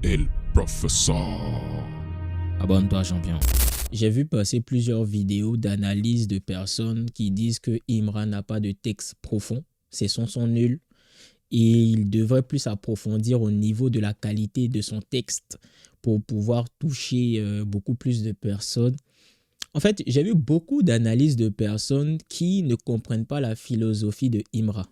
El Professeur. Abonne-toi, champion. J'ai vu passer plusieurs vidéos d'analyse de personnes qui disent que Imra n'a pas de texte profond, ses sons sont nuls et il devrait plus approfondir au niveau de la qualité de son texte pour pouvoir toucher beaucoup plus de personnes. En fait, j'ai vu beaucoup d'analyses de personnes qui ne comprennent pas la philosophie de Imra.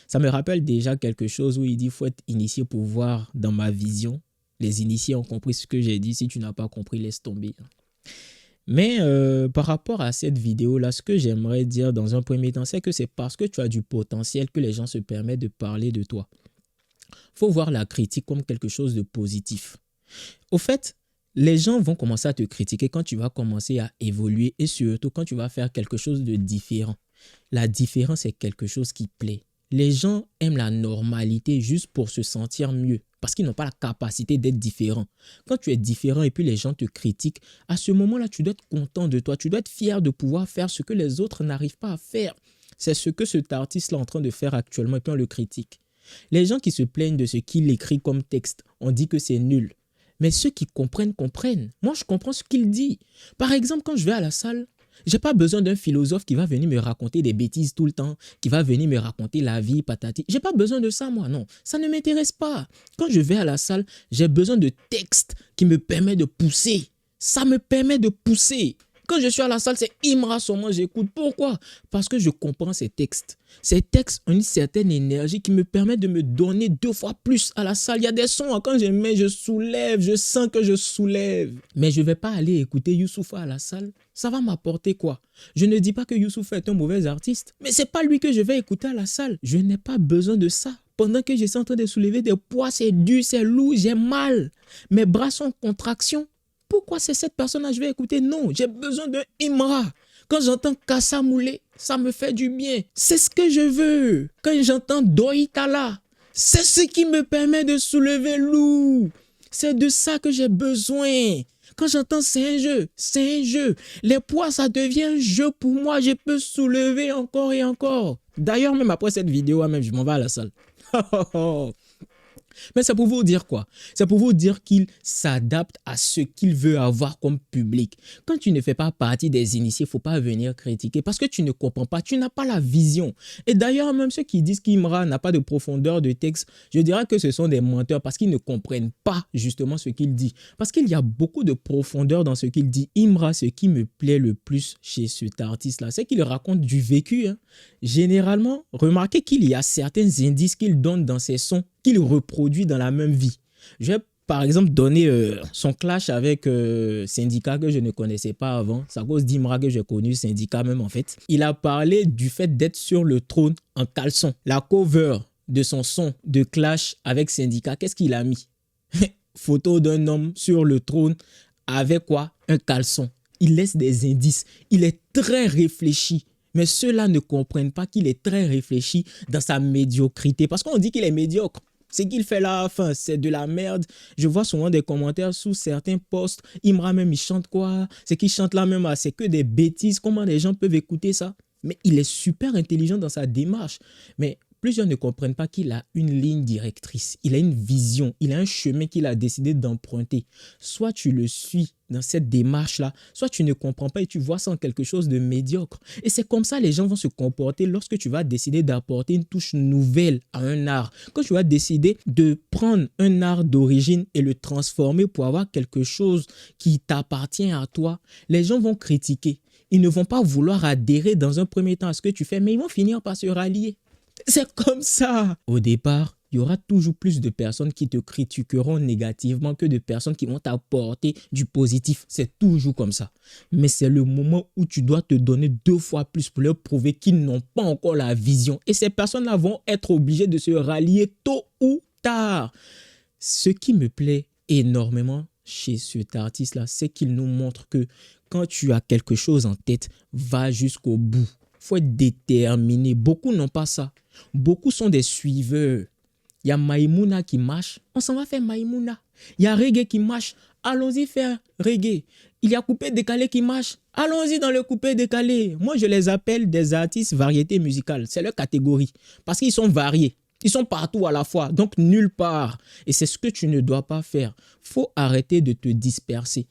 Ça me rappelle déjà quelque chose où il dit qu'il faut être initié pour voir dans ma vision. Les initiés ont compris ce que j'ai dit. Si tu n'as pas compris, laisse tomber. Mais par rapport à cette vidéo-là, ce que j'aimerais dire dans un premier temps, c'est que c'est parce que tu as du potentiel que les gens se permettent de parler de toi. Il faut voir la critique comme quelque chose de positif. Au fait, les gens vont commencer à te critiquer quand tu vas commencer à évoluer et surtout quand tu vas faire quelque chose de différent. La différence est quelque chose qui plaît. Les gens aiment la normalité juste pour se sentir mieux parce qu'ils n'ont pas la capacité d'être différents. Quand tu es différent et puis les gens te critiquent, à ce moment-là, tu dois être content de toi. Tu dois être fier de pouvoir faire ce que les autres n'arrivent pas à faire. C'est ce que cet artiste-là est en train de faire actuellement et puis on le critique. Les gens qui se plaignent de ce qu'il écrit comme texte, on dit que c'est nul. Mais ceux qui comprennent, comprennent. Moi, je comprends ce qu'il dit. Par exemple, quand je vais à la salle, je n'ai pas besoin d'un philosophe qui va venir me raconter des bêtises tout le temps, qui va venir me raconter la vie, patati. Je n'ai pas besoin de ça, moi, non. Ça ne m'intéresse pas. Quand je vais à la salle, j'ai besoin de textes qui me permettent de pousser. Ça me permet de pousser. Quand je suis à la salle, c'est Imra seulement j'écoute. Pourquoi? Parce que je comprends ces textes. Ces textes ont une certaine énergie qui me permet de me donner 2 fois plus à la salle. Il y a des sons, quand je mets, je soulève, je sens que je soulève. Mais je ne vais pas aller écouter Youssoupha à la salle. Ça va m'apporter quoi? Je ne dis pas que Youssoupha est un mauvais artiste, mais ce n'est pas lui que je vais écouter à la salle. Je n'ai pas besoin de ça. Pendant que je suis en train de soulever des poids, c'est dur, c'est lourd, j'ai mal. Mes bras sont en contraction. Pourquoi c'est cette personne-là que je vais écouter? Non, j'ai besoin d'un Imra. Quand j'entends Kassa Moulé, ça me fait du bien. C'est ce que je veux. Quand j'entends Doitala, c'est ce qui me permet de soulever lourd. C'est de ça que j'ai besoin. Quand j'entends c'est un jeu, c'est un jeu. Les poids, ça devient un jeu pour moi. Je peux soulever encore et encore. D'ailleurs, même après cette vidéo, même, je m'en vais à la salle. Mais c'est pour vous dire quoi? C'est pour vous dire qu'il s'adapte à ce qu'il veut avoir comme public. Quand tu ne fais pas partie des initiés, il ne faut pas venir critiquer parce que tu ne comprends pas, tu n'as pas la vision. Et d'ailleurs, même ceux qui disent qu'Imra n'a pas de profondeur de texte, je dirais que ce sont des menteurs parce qu'ils ne comprennent pas justement ce qu'il dit. Parce qu'il y a beaucoup de profondeur dans ce qu'il dit. Imra, ce qui me plaît le plus chez cet artiste-là, c'est qu'il raconte du vécu. Généralement, remarquez qu'il y a certains indices qu'il donne dans ses sons qu'il reproduit dans la même vie. Je vais par exemple donner son clash avec Syndicat que je ne connaissais pas avant. C'est à cause d'Imra que j'ai connu Syndicat même en fait. Il a parlé du fait d'être sur le trône en caleçon. La cover de son son de clash avec Syndicat, qu'est-ce qu'il a mis? Photo d'un homme sur le trône avec quoi? Un caleçon. Il laisse des indices. Il est très réfléchi. Mais ceux-là ne comprennent pas qu'il est très réfléchi dans sa médiocrité. Parce qu'on dit qu'il est médiocre. Ce qu'il fait là, enfin, c'est de la merde. Je vois souvent des commentaires sous certains posts. Imra même, il chante quoi? Ce qu'il chante là même, c'est que des bêtises. Comment les gens peuvent écouter ça? Mais il est super intelligent dans sa démarche. Mais plusieurs ne comprennent pas qu'il a une ligne directrice. Il a une vision. Il a un chemin qu'il a décidé d'emprunter. Soit tu le suis dans cette démarche-là, soit tu ne comprends pas et tu vois ça en quelque chose de médiocre. Et c'est comme ça que les gens vont se comporter lorsque tu vas décider d'apporter une touche nouvelle à un art. Quand tu vas décider de prendre un art d'origine et le transformer pour avoir quelque chose qui t'appartient à toi, les gens vont critiquer. Ils ne vont pas vouloir adhérer dans un premier temps à ce que tu fais, mais ils vont finir par se rallier. C'est comme ça. Au départ, il y aura toujours plus de personnes qui te critiqueront négativement que de personnes qui vont t'apporter du positif. C'est toujours comme ça. Mais c'est le moment où tu dois te donner 2 fois plus pour leur prouver qu'ils n'ont pas encore la vision. Et ces personnes-là vont être obligées de se rallier tôt ou tard. Ce qui me plaît énormément chez cet artiste-là, c'est qu'il nous montre que quand tu as quelque chose en tête, va jusqu'au bout. Il faut être déterminé. Beaucoup n'ont pas ça. Beaucoup sont des suiveurs. Il y a Maïmouna qui marche, on s'en va faire Maïmouna. Il y a Reggae qui marche, allons-y faire Reggae. Il y a Coupé Décalé qui marche, allons-y dans le Coupé Décalé. Moi, je les appelle des artistes variétés musicales. C'est leur catégorie parce qu'ils sont variés. qui sont partout à la fois, donc nulle part. Et c'est ce que tu ne dois pas faire. Faut arrêter de te disperser.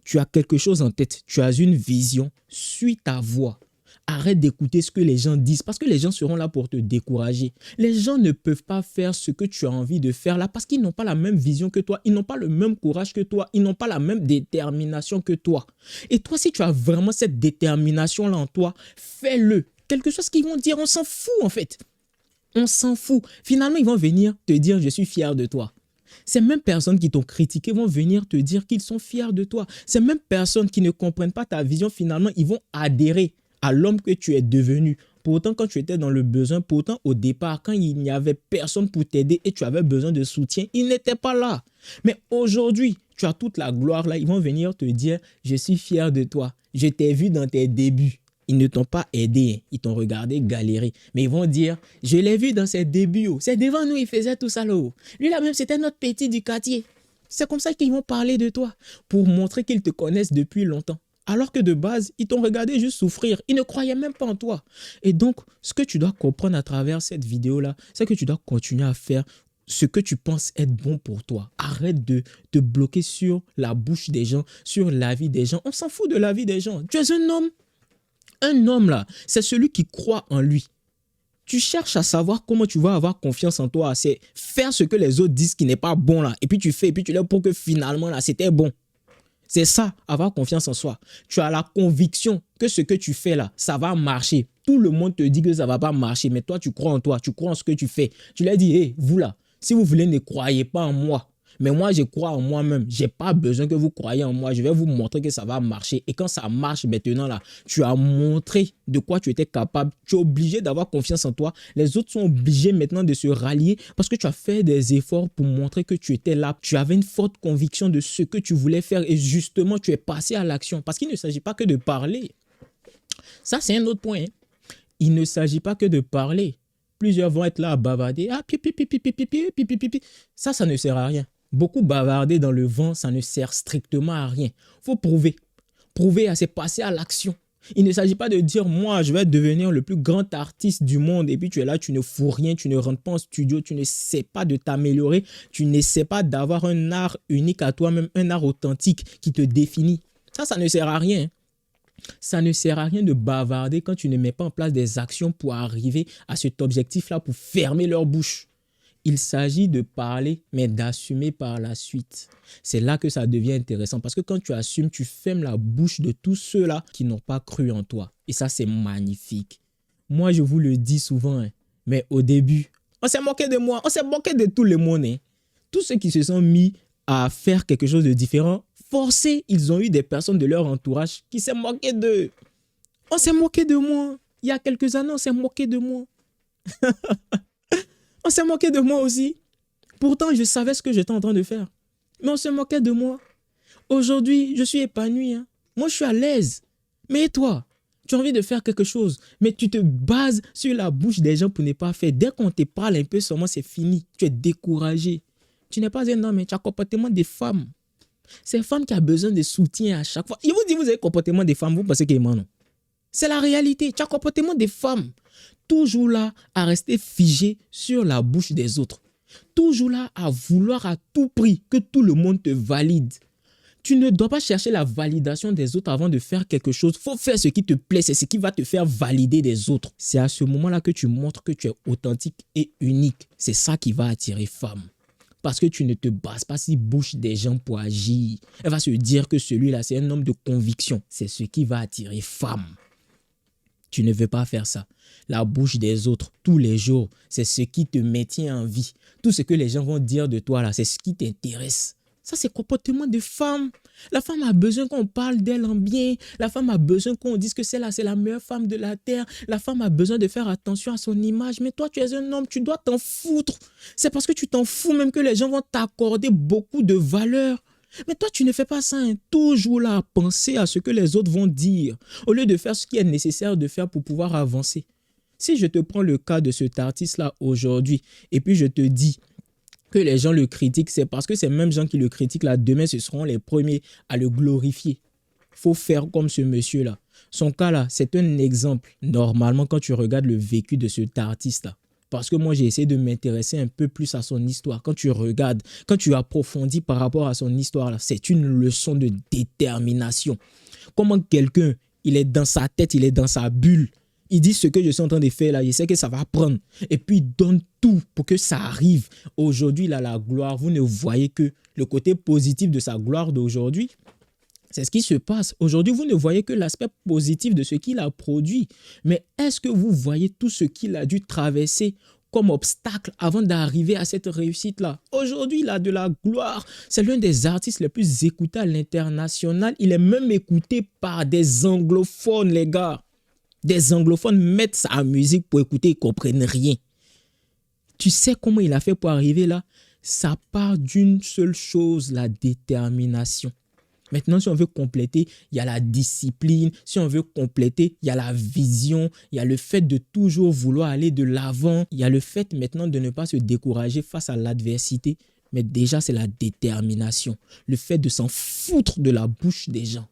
Tu as quelque chose en tête, tu as une vision, suis ta voix. Arrête d'écouter ce que les gens disent parce que les gens seront là pour te décourager. Les gens ne peuvent pas faire ce que tu as envie de faire là parce qu'ils n'ont pas la même vision que toi, ils n'ont pas le même courage que toi, ils n'ont pas la même détermination que toi. Et toi, si tu as vraiment cette détermination là en toi, fais-le. Quelque chose qu'ils vont dire, on s'en fout en fait. On s'en fout. Finalement, ils vont venir te dire, je suis fier de toi. Ces mêmes personnes qui t'ont critiqué vont venir te dire qu'ils sont fiers de toi. Ces mêmes personnes qui ne comprennent pas ta vision, finalement, ils vont adhérer à l'homme que tu es devenu. Pourtant, quand tu étais dans le besoin, pourtant au départ, quand il n'y avait personne pour t'aider et tu avais besoin de soutien, il n'était pas là. Mais aujourd'hui, tu as toute la gloire là. Ils vont venir te dire, je suis fier de toi. Je t'ai vu dans tes débuts. Ils ne t'ont pas aidé, ils t'ont regardé galérer. Mais ils vont dire, je l'ai vu dans ses débuts. C'est devant nous, il faisait tout ça là. Lui là-même, c'était notre petit du quartier. C'est comme ça qu'ils vont parler de toi, pour montrer qu'ils te connaissent depuis longtemps. Alors que de base, ils t'ont regardé juste souffrir. Ils ne croyaient même pas en toi. Et donc, ce que tu dois comprendre à travers cette vidéo-là, c'est que tu dois continuer à faire ce que tu penses être bon pour toi. Arrête de te bloquer sur la bouche des gens, sur la vie des gens. On s'en fout de la vie des gens. Tu es un homme. Un homme là, c'est celui qui croit en lui. Tu cherches à savoir comment tu vas avoir confiance en toi. C'est faire ce que les autres disent qui n'est pas bon là. Et puis tu fais, et puis tu lèves pour que finalement là, c'était bon. C'est ça, avoir confiance en soi. Tu as la conviction que ce que tu fais là, ça va marcher. Tout le monde te dit que ça ne va pas marcher, mais toi, tu crois en toi, tu crois en ce que tu fais. Tu leur dis, hey, vous là, si vous voulez, ne croyez pas en moi. Mais moi, je crois en moi-même. Je n'ai pas besoin que vous croyiez en moi. Je vais vous montrer que ça va marcher. Et quand ça marche maintenant, là, tu as montré de quoi tu étais capable. Tu es obligé d'avoir confiance en toi. Les autres sont obligés maintenant de se rallier parce que tu as fait des efforts pour montrer que tu étais là. Tu avais une forte conviction de ce que tu voulais faire. Et justement, tu es passé à l'action. Parce qu'il ne s'agit pas que de parler. Ça, c'est un autre point. Hein. Il ne s'agit pas que de parler. Plusieurs vont être là à bavarder. Ah, ça ne sert à rien. Beaucoup bavarder dans le vent, ça ne sert strictement à rien. Il faut prouver. Prouver, c'est passer à l'action. Il ne s'agit pas de dire, moi, je vais devenir le plus grand artiste du monde. Et puis tu es là, tu ne fous rien, tu ne rentres pas en studio, tu ne sais pas de t'améliorer, tu n'essaies pas d'avoir un art unique à toi-même, un art authentique qui te définit. Ça ne sert à rien. Ça ne sert à rien de bavarder quand tu ne mets pas en place des actions pour arriver à cet objectif-là, pour fermer leur bouche. Il s'agit de parler, mais d'assumer par la suite. C'est là que ça devient intéressant parce que quand tu assumes, tu fermes la bouche de tous ceux-là qui n'ont pas cru en toi. Et ça, c'est magnifique. Moi, je vous le dis souvent, hein, mais au début, on s'est moqué de moi, on s'est moqué de tout le monde. Hein. Tous ceux qui se sont mis à faire quelque chose de différent, forcés, ils ont eu des personnes de leur entourage qui s'est moqué d'eux. On s'est moqué de moi. Il y a quelques années, on s'est moqué de moi. On s'est moqué de moi aussi. Pourtant, je savais ce que j'étais en train de faire. Mais on se moquait de moi. Aujourd'hui, je suis épanoui. Hein. Moi, je suis à l'aise. Mais toi, tu as envie de faire quelque chose, mais tu te bases sur la bouche des gens pour ne pas faire. Dès qu'on te parle un peu seulement, c'est fini. Tu es découragé. Tu n'es pas un homme, mais tu as le comportement des femmes. C'est une femme qui a besoin de soutien à chaque fois. Il vous dit, vous avez le comportement des femmes, vous pensez qu'il est non. C'est la réalité. Tu as le comportement des femmes. Toujours là à rester figé sur la bouche des autres. Toujours là à vouloir à tout prix que tout le monde te valide. Tu ne dois pas chercher la validation des autres avant de faire quelque chose. Il faut faire ce qui te plaît. C'est ce qui va te faire valider des autres. C'est à ce moment-là que tu montres que tu es authentique et unique. C'est ça qui va attirer femme. Parce que tu ne te bases pas sur la bouche des gens pour agir. Elle va se dire que celui-là, c'est un homme de conviction. C'est ce qui va attirer femme. Tu ne veux pas faire ça. La bouche des autres, tous les jours, c'est ce qui te maintient en vie. Tout ce que les gens vont dire de toi, là, c'est ce qui t'intéresse. Ça, c'est le comportement de femme. La femme a besoin qu'on parle d'elle en bien. La femme a besoin qu'on dise que celle-là, c'est la meilleure femme de la terre. La femme a besoin de faire attention à son image. Mais toi, tu es un homme, tu dois t'en foutre. C'est parce que tu t'en fous même que les gens vont t'accorder beaucoup de valeur. Mais toi, tu ne fais pas ça, hein. Toujours là à penser à ce que les autres vont dire, au lieu de faire ce qui est nécessaire de faire pour pouvoir avancer. Si je te prends le cas de cet artiste-là aujourd'hui, et puis je te dis que les gens le critiquent, c'est parce que ces mêmes gens qui le critiquent là, demain, ce seront les premiers à le glorifier. Il faut faire comme ce monsieur-là. Son cas là, c'est un exemple. Normalement, quand tu regardes le vécu de cet artiste-là, Parce que moi, j'ai essayé de m'intéresser un peu plus à son histoire. Quand tu regardes, quand tu approfondis par rapport à son histoire, là, c'est une leçon de détermination. Comment quelqu'un, il est dans sa tête, il est dans sa bulle. Il dit ce que je suis en train de faire là, je sais que ça va prendre. Et puis, il donne tout pour que ça arrive. Aujourd'hui, il a la gloire. Vous ne voyez que le côté positif de sa gloire d'aujourd'hui. C'est ce qui se passe. Aujourd'hui, vous ne voyez que l'aspect positif de ce qu'il a produit. Mais est-ce que vous voyez tout ce qu'il a dû traverser comme obstacle avant d'arriver à cette réussite-là? Aujourd'hui, il a de la gloire. C'est l'un des artistes les plus écoutés à l'international. Il est même écouté par des anglophones, les gars. Des anglophones mettent sa musique pour écouter, ils ne comprennent rien. Tu sais comment il a fait pour arriver là? Ça part d'une seule chose, la détermination. Maintenant, si on veut compléter, il y a la discipline. Si on veut compléter, il y a la vision. Il y a le fait de toujours vouloir aller de l'avant. Il y a le fait maintenant de ne pas se décourager face à l'adversité. Mais déjà, c'est la détermination. Le fait de s'en foutre de la bouche des gens.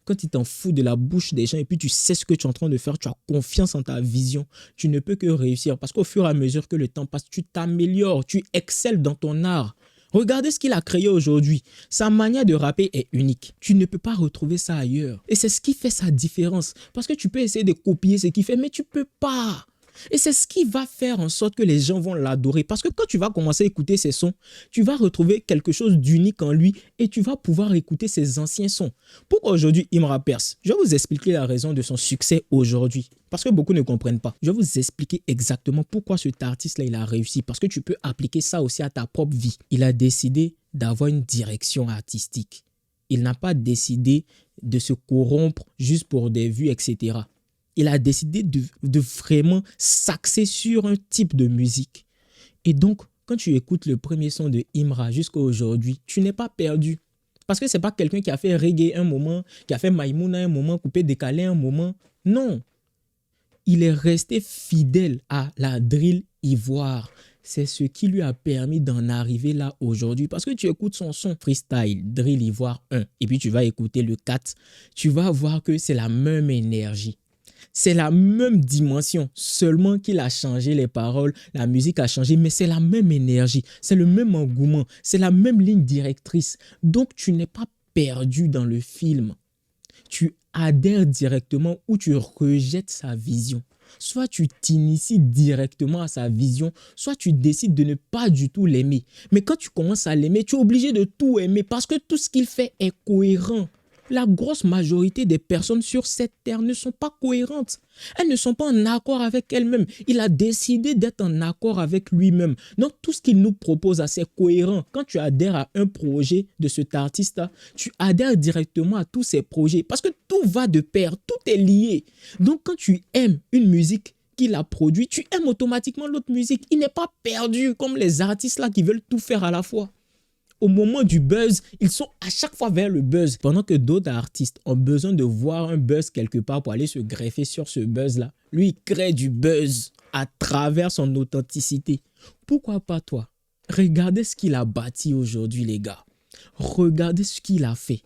Quand tu t'en fous de la bouche des gens et puis tu sais ce que tu es en train de faire, tu as confiance en ta vision, tu ne peux que réussir. Parce qu'au fur et à mesure que le temps passe, tu t'améliores, tu excelles dans ton art. Regardez ce qu'il a créé aujourd'hui. Sa manière de rapper est unique. Tu ne peux pas retrouver ça ailleurs. Et c'est ce qui fait sa différence. Parce que tu peux essayer de copier ce qu'il fait, mais tu ne peux pas. Et c'est ce qui va faire en sorte que les gens vont l'adorer. Parce que quand tu vas commencer à écouter ses sons, tu vas retrouver quelque chose d'unique en lui et tu vas pouvoir écouter ses anciens sons. Pourquoi aujourd'hui Imra perce? Je vais vous expliquer la raison de son succès aujourd'hui. Parce que beaucoup ne comprennent pas. Je vais vous expliquer exactement pourquoi cet artiste-là, il a réussi. Parce que tu peux appliquer ça aussi à ta propre vie. Il a décidé d'avoir une direction artistique. Il n'a pas décidé de se corrompre juste pour des vues, etc. Il a décidé de vraiment s'axer sur un type de musique. Et donc, quand tu écoutes le premier son de Imra jusqu'à aujourd'hui, tu n'es pas perdu. Parce que ce n'est pas quelqu'un qui a fait reggae un moment, qui a fait Maïmouna un moment, coupé décalé un moment. Non. Il est resté fidèle à la drill ivoire. C'est ce qui lui a permis d'en arriver là aujourd'hui. Parce que tu écoutes son son freestyle, drill ivoire 1, et puis tu vas écouter le 4, tu vas voir que c'est la même énergie. C'est la même dimension, seulement qu'il a changé les paroles, la musique a changé, mais c'est la même énergie, c'est le même engouement, c'est la même ligne directrice. Donc, tu n'es pas perdu dans le film. Tu adhères directement ou tu rejettes sa vision. Soit tu t'inities directement à sa vision, soit tu décides de ne pas du tout l'aimer. Mais quand tu commences à l'aimer, tu es obligé de tout aimer parce que tout ce qu'il fait est cohérent. La grosse majorité des personnes sur cette terre ne sont pas cohérentes. Elles ne sont pas en accord avec elles-mêmes. Il a décidé d'être en accord avec lui-même. Donc, tout ce qu'il nous propose, c'est cohérent. Quand tu adhères à un projet de cet artiste-là, tu adhères directement à tous ses projets parce que tout va de pair, tout est lié. Donc, quand tu aimes une musique qu'il a produite, tu aimes automatiquement l'autre musique. Il n'est pas perdu comme les artistes là qui veulent tout faire à la fois. Au moment du buzz, ils sont à chaque fois vers le buzz. Pendant que d'autres artistes ont besoin de voir un buzz quelque part pour aller se greffer sur ce buzz-là. Lui, il crée du buzz à travers son authenticité. Pourquoi pas toi? Regardez ce qu'il a bâti aujourd'hui, les gars. Regardez ce qu'il a fait.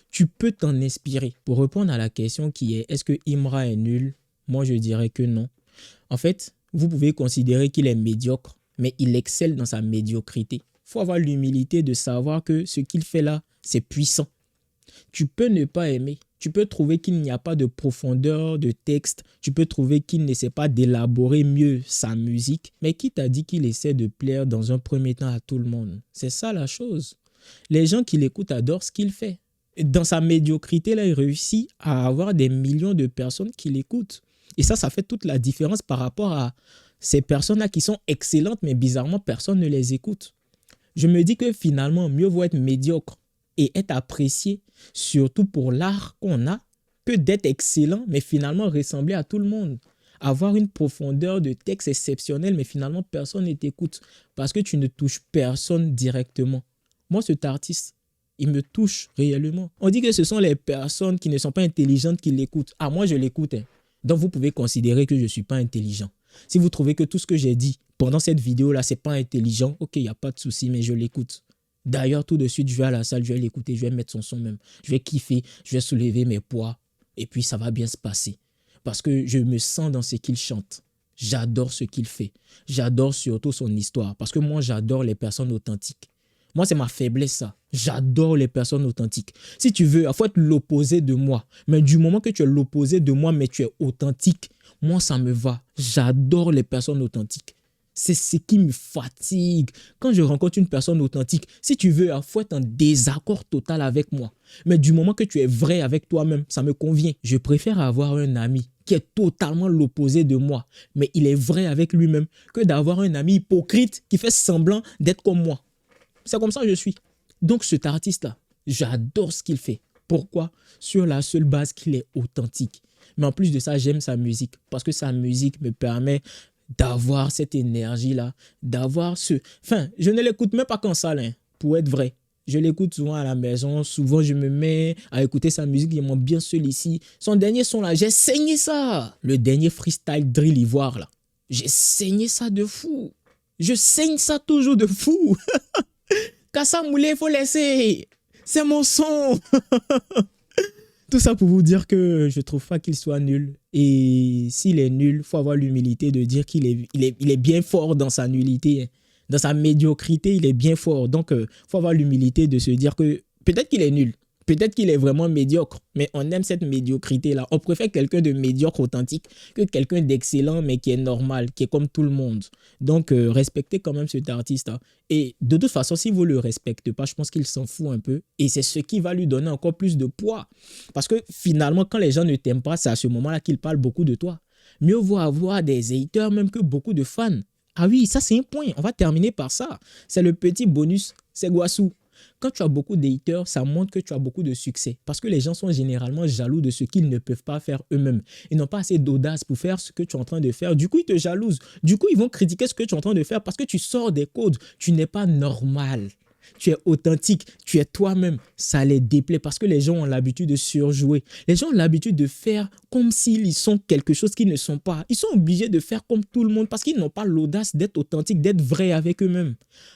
Tu peux t'en inspirer. Pour répondre à la question qui est, est-ce que Imra est nul? Moi, je dirais que non. En fait, vous pouvez considérer qu'il est médiocre, mais il excelle dans sa médiocrité. Il faut avoir l'humilité de savoir que ce qu'il fait là, c'est puissant. Tu peux ne pas aimer. Tu peux trouver qu'il n'y a pas de profondeur de texte. Tu peux trouver qu'il n'essaie pas d'élaborer mieux sa musique. Mais qui t'a dit qu'il essaie de plaire dans un premier temps à tout le monde? C'est ça la chose. Les gens qui l'écoutent adorent ce qu'il fait. Dans sa médiocrité, là, il réussit à avoir des millions de personnes qui l'écoutent. Et ça fait toute la différence par rapport à ces personnes-là qui sont excellentes, mais bizarrement, personne ne les écoute. Je me dis que finalement, mieux vaut être médiocre et être apprécié, surtout pour l'art qu'on a, que d'être excellent, mais finalement ressembler à tout le monde. Avoir une profondeur de texte exceptionnelle, mais finalement, personne ne t'écoute parce que tu ne touches personne directement. Moi, cet artiste, il me touche réellement. On dit que ce sont les personnes qui ne sont pas intelligentes qui l'écoutent. Ah, moi, je l'écoute. Donc, vous pouvez considérer que je ne suis pas intelligent. Si vous trouvez que tout ce que j'ai dit pendant cette vidéo-là, ce n'est pas intelligent, ok, il n'y a pas de souci, mais je l'écoute. D'ailleurs, tout de suite, je vais à la salle, je vais l'écouter, je vais mettre son son même. Je vais kiffer, je vais soulever mes poids et puis ça va bien se passer. Parce que je me sens dans ce qu'il chante. J'adore ce qu'il fait. J'adore surtout son histoire. Parce que moi, j'adore les personnes authentiques. Moi, c'est ma faiblesse, ça. J'adore les personnes authentiques. Si tu veux, il faut être l'opposé de moi. Mais du moment que tu es l'opposé de moi, mais tu es authentique, moi, ça me va. J'adore les personnes authentiques. C'est ce qui me fatigue. Quand je rencontre une personne authentique, si tu veux, il faut être en désaccord total avec moi. Mais du moment que tu es vrai avec toi-même, ça me convient. Je préfère avoir un ami qui est totalement l'opposé de moi, mais il est vrai avec lui-même, que d'avoir un ami hypocrite qui fait semblant d'être comme moi. C'est comme ça que je suis. Donc cet artiste-là, j'adore ce qu'il fait. Pourquoi? Sur la seule base qu'il est authentique. Mais en plus de ça, j'aime sa musique parce que sa musique me permet d'avoir cette énergie-là, d'avoir ce... Enfin, je ne l'écoute même pas qu'en salle, hein, pour être vrai. Je l'écoute souvent à la maison, souvent je me mets à écouter sa musique, il m'en bien seul ici. Son dernier son là, j'ai saigné ça. Le dernier freestyle drill ivoire là, j'ai saigné ça de fou. Je saigne ça toujours de fou. Kassa Moulé, il faut laisser. C'est mon son. Tout ça pour vous dire que je trouve pas qu'il soit nul. Et s'il est nul, il faut avoir l'humilité de dire qu'il est bien fort dans sa nullité. Dans sa médiocrité, il est bien fort. Donc, il faut avoir l'humilité de se dire que peut-être qu'il est nul. Peut-être qu'il est vraiment médiocre, mais on aime cette médiocrité-là. On préfère quelqu'un de médiocre authentique que quelqu'un d'excellent, mais qui est normal, qui est comme tout le monde. Donc, respectez quand même cet artiste-là. Et de toute façon, si vous ne le respectez pas, je pense qu'il s'en fout un peu. Et c'est ce qui va lui donner encore plus de poids. Parce que finalement, quand les gens ne t'aiment pas, c'est à ce moment-là qu'ils parlent beaucoup de toi. Mieux vaut avoir des haters même que beaucoup de fans. Ah oui, ça c'est un point. On va terminer par ça. C'est le petit bonus, c'est Guassou. Quand tu as beaucoup de haters, ça montre que tu as beaucoup de succès. Parce que les gens sont généralement jaloux de ce qu'ils ne peuvent pas faire eux-mêmes. Ils n'ont pas assez d'audace pour faire ce que tu es en train de faire. Du coup, ils te jalousent. Du coup, ils vont critiquer ce que tu es en train de faire parce que tu sors des codes. Tu n'es pas normal. Tu es authentique, tu es toi-même. Ça les déplaît parce que les gens ont l'habitude de surjouer. Les gens ont l'habitude de faire comme s'ils sont quelque chose qu'ils ne sont pas. Ils sont obligés de faire comme tout le monde parce qu'ils n'ont pas l'audace d'être authentique, d'être vrai avec eux-mêmes.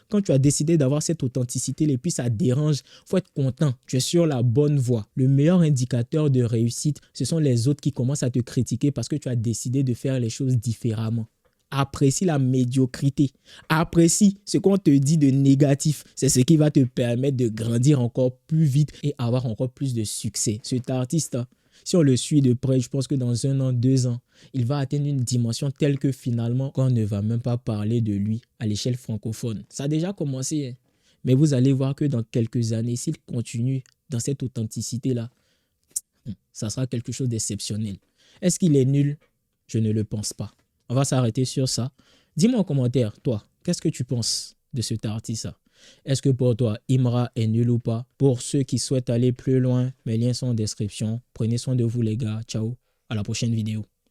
Quand tu as décidé d'avoir cette authenticité et puis ça dérange, il faut être content. Tu es sur la bonne voie. Le meilleur indicateur de réussite, ce sont les autres qui commencent à te critiquer parce que tu as décidé de faire les choses différemment. Apprécie la médiocrité. Apprécie ce qu'on te dit de négatif. C'est ce qui va te permettre de grandir encore plus vite et avoir encore plus de succès. Cet artiste, si on le suit de près, je pense que dans 1 an, 2 ans, il va atteindre une dimension telle que finalement, on ne va même pas parler de lui à l'échelle francophone. Ça a déjà commencé, hein. Mais vous allez voir que dans quelques années, s'il continue dans cette authenticité-là, ça sera quelque chose d'exceptionnel. Est-ce qu'il est nul? Je ne le pense pas. On va s'arrêter sur ça. Dis-moi en commentaire, toi, qu'est-ce que tu penses de cet artiste-là? Est-ce que pour toi, Imra est nul ou pas? Pour ceux qui souhaitent aller plus loin, mes liens sont en description. Prenez soin de vous les gars. Ciao, à la prochaine vidéo.